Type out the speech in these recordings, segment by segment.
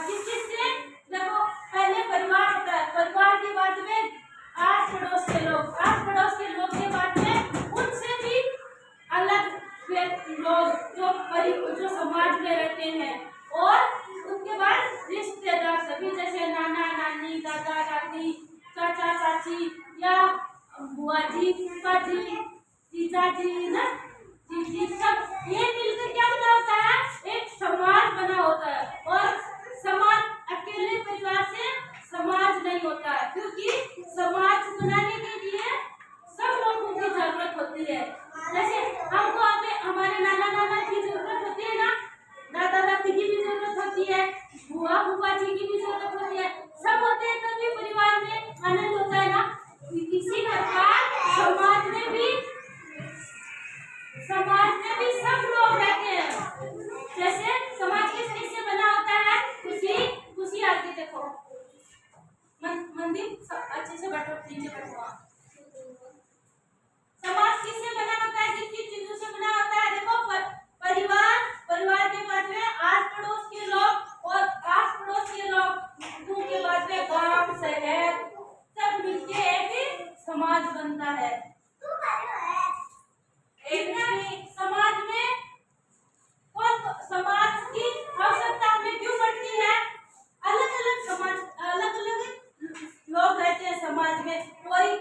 किस किस से? देखो पहले परिवार होता है, परिवार के बाद में आस पड़ोस के लोग, आस पड़ोस के लोग के बाद में उनसे भी अलग लोग जो समाज में रहते हैं, और उसके बाद रिश्तेदार सभी, जैसे नाना नानी, दादा दादी, चाचा चाची या बुआ जी, फूफा जी, जीजा जी ना, जी सब ये मिलकर क्या बना होता है, एक समाज बना होता है। और समाज अकेले परिवार से समाज नहीं होता है, क्योंकि समाज बनाने के लिए सब लोगों की जरूरत होती है। जैसे हमको हमारे नाना नाना की जरूरत होती है ना, दादा दादी की भी जरूरत होती है, बुआ फूफा जी की भी जरूरत होती है, सब होते हैं तभी परिवार में आनंद होता है ना। इसी प्रकार समाज में भी सब लोग रहते हैं। जैसे समाज किससे बना होता है, खुशी आती, देखो मंदिर अच्छे से बैठो, नीचे बैठो। समाज किससे बना होता है, किन किन चीजों से बना होता है, देखो परिवार के बाद में आस पड़ोस के लोग, और आस पड़ोस के लोग के बाद में गांव शहर सब मिलके एक समाज बनता है। समाज में समाज की आवश्यकता हमें क्यों पड़ती है, अलग अलग लोग रहते हैं समाज में, कोई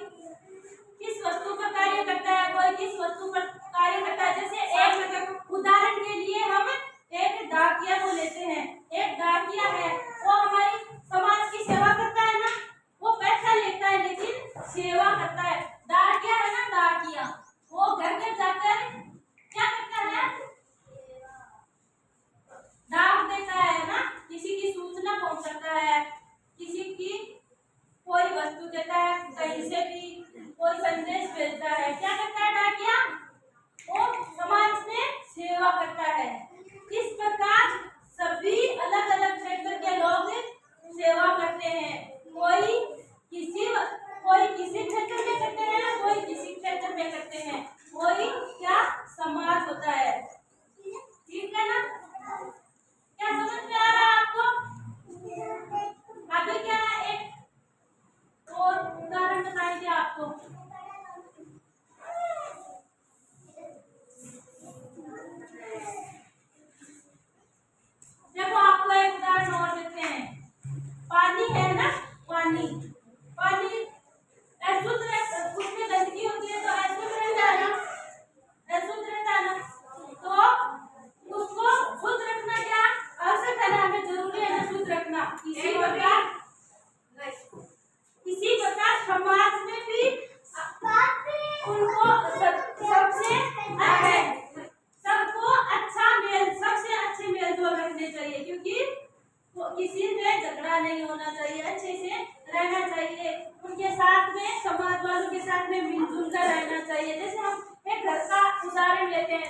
किस वस्तु पर कार्य करता है, कोई किस वस्तु पर कार्य करता है। जैसे एक उदाहरण के लिए हम एक डाकिया को लेते हैं, एक डाकिया है, वो हमारी समाज की सेवा करता है ना, वो पैसा लेता है लेकिन सेवा करता है। डाकिया है ना, डाकिया वो घर घर जाकर क्या करता है, डाक देता है ना, किसी की सूचना पहुंचाता है, किसी की कोई वस्तु देता है, कहीं से भी कोई संदेश भेजता है। क्या करता है डाकिया, वो समाज में सेवा करता है। इस प्रकार सभी अलग अलग क्षेत्र के लोग सेवा करते हैं, कोई किसी क्षेत्र में करते हैं, कोई किसी क्षेत्र में करते हैं, कोई क्या समाज होता है। ठीक है ना, क्या समझ में आ रहा है आपको? आगे क्या है, एक और उदाहरण बताएंगे आपको। देखो आपको एक उदाहरण और देते हैं, पानी है ना, पानी अशुद्ध, उसमें गंदगी होती है तो अशुद्ध रहता है ना, तो उसको शुद्ध रखना क्या आवश्यक है ना, हमें जरूरी है ना शुद्ध रखना। इसी प्रकार समाज में भी उनको सबसे अच्छे मेल जोल रखने चाहिए, क्योंकि किसी में झगड़ा नहीं होना चाहिए, अच्छे से रहना चाहिए, उनके साथ में समाज वालों के साथ में मिलजुल कर रहना चाहिए। जैसे हम एक घर का उदाहरण लेते हैं,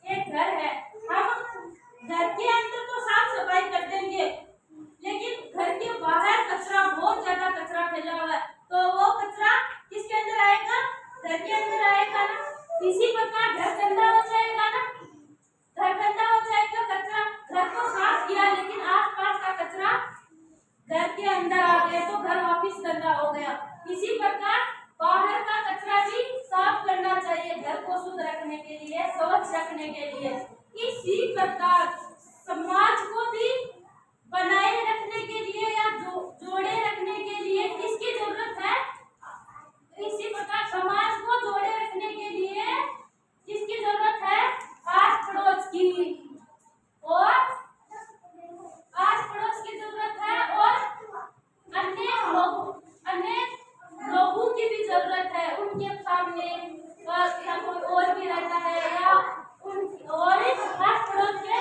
एक घर है, हम घर के अंदर तो साफ सफाई कर देंगे, लेकिन घर के बाहर कचरा, बहुत ज्यादा कचरा फैला हुआ है, तो वो कचरा किसके अंदर आएगा, घर के अंदर आएगा ना। इसी प्रकार घर गंदा हो जाएगा ना, घर गंदा हो जाएगा, कचरा घर को साफ किया लेकिन आसपास का कचरा घर के अंदर आ गया तो घर वापिस गंदा हो गया। इसी प्रकार बाहर का कचरा भी साफ करना चाहिए, घर को शुद्ध रखने के लिए, स्वच्छ रखने के लिए। इसी प्रकार समाज को भी बनाए रखने के लिए या जोड़े रखने के लिए किसकी जरूरत है, इसी प्रकार समाज को जोड़े रखने के लिए किसकी जरूरत है, आस पड़ोस की, और आस पड़ोस की जरूरत है, और अन्य लोगों की भी जरूरत है। उनके सामने या कोई और भी रहता है, या और आस पड़ोस के